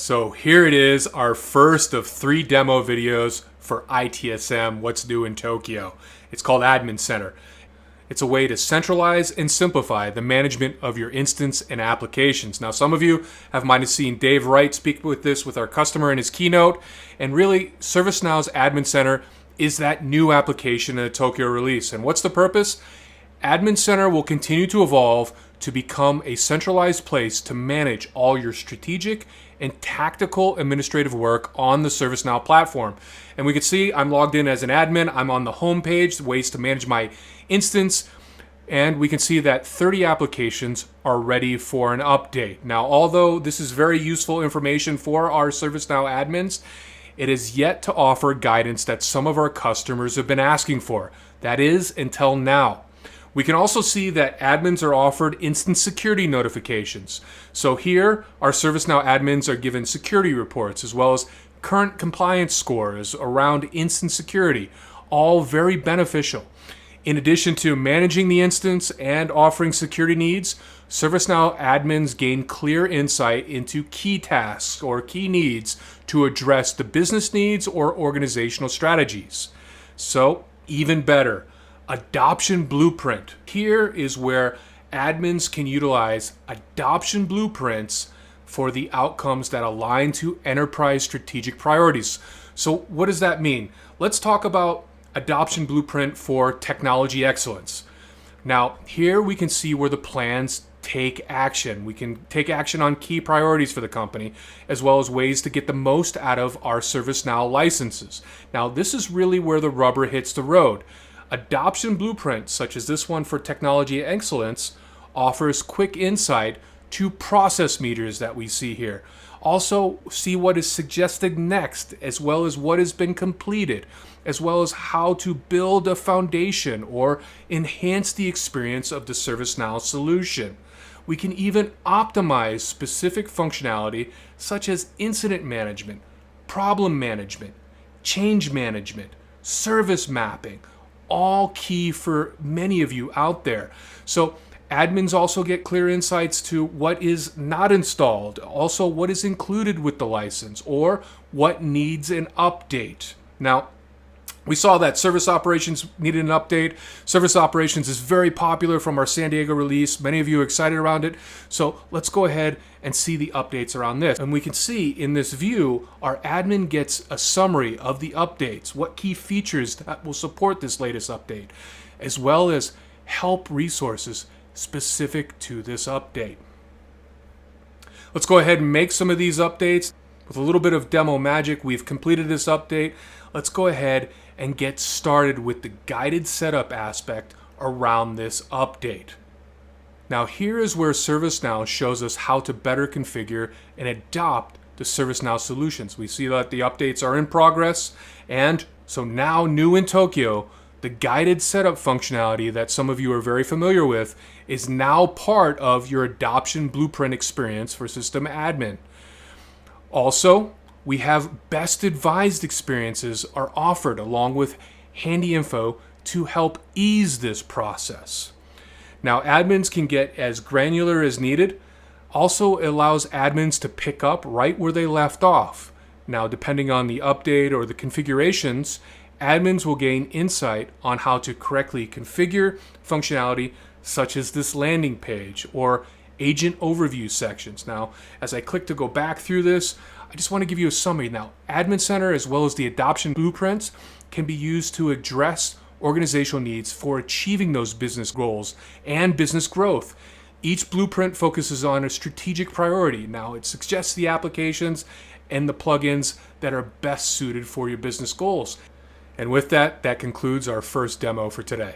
So here it is, our first of 3 demo videos for ITSM, What's New in Tokyo. It's called Admin Center. It's a way to centralize and simplify the management of your instance and applications. Now, some of you might have seen Dave Wright speak with this with our customer in his keynote, and really, ServiceNow's Admin Center is that new application in the Tokyo release. And what's the purpose? Admin Center will continue to evolve to become a centralized place to manage all your strategic and tactical administrative work on the ServiceNow platform. And we can see I'm logged in as an admin. I'm on the home page, ways to manage my instance, and we can see that 30 applications are ready for an update. Now, although this is very useful information for our ServiceNow admins, it is yet to offer guidance that some of our customers have been asking for. That is, until now. We can also see that admins are offered instance security notifications. So here, our ServiceNow admins are given security reports as well as current compliance scores around instance security, all very beneficial. In addition to managing the instance and offering security needs, ServiceNow admins gain clear insight into key tasks or key needs to address the business needs or organizational strategies. So, even better, Adoption Blueprint. Here is where admins can utilize adoption blueprints for the outcomes that align to enterprise strategic priorities. So what does that mean? Let's talk about adoption blueprint for technology excellence. Now, here we can see where the plans take action. We can take action on key priorities for the company, as well as ways to get the most out of our ServiceNow licenses. Now, this is really where the rubber hits the road. Adoption blueprints, such as this one for technology excellence, offers quick insight to process meters that we see here. Also, see what is suggested next, as well as what has been completed, as well as how to build a foundation or enhance the experience of the ServiceNow solution. We can even optimize specific functionality such as incident management, problem management, change management, service mapping, all key for many of you out there. So admins also get clear insights to what is not installed, also what is included with the license, or what needs an update. Now, we saw that service operations needed an update. Service operations is very popular from our San Diego release. Many of you are excited around it. So let's go ahead and see the updates around this. And we can see in this view, our admin gets a summary of the updates, what key features that will support this latest update, as well as help resources specific to this update. Let's go ahead and make some of these updates. With a little bit of demo magic, we've completed this update. Let's go ahead and get started with the guided setup aspect around this update. Now, here is where ServiceNow shows us how to better configure and adopt the ServiceNow solutions. We see that the updates are in progress, and so now new in Tokyo, the guided setup functionality that some of you are very familiar with is now part of your adoption blueprint experience for system admin. Also, we have best advised experiences are offered along with handy info to help ease this process. Now, admins can get as granular as needed. Also allows admins to pick up right where they left off. Now, depending on the update or the configurations, admins will gain insight on how to correctly configure functionality such as this landing page or agent overview sections. Now, as I click to go back through this, I just want to give you a summary. Now, Admin Center as well as the adoption blueprints can be used to address organizational needs for achieving those business goals and business growth. Each blueprint focuses on a strategic priority. Now, it suggests the applications and the plugins that are best suited for your business goals. And with that, that concludes our first demo for today.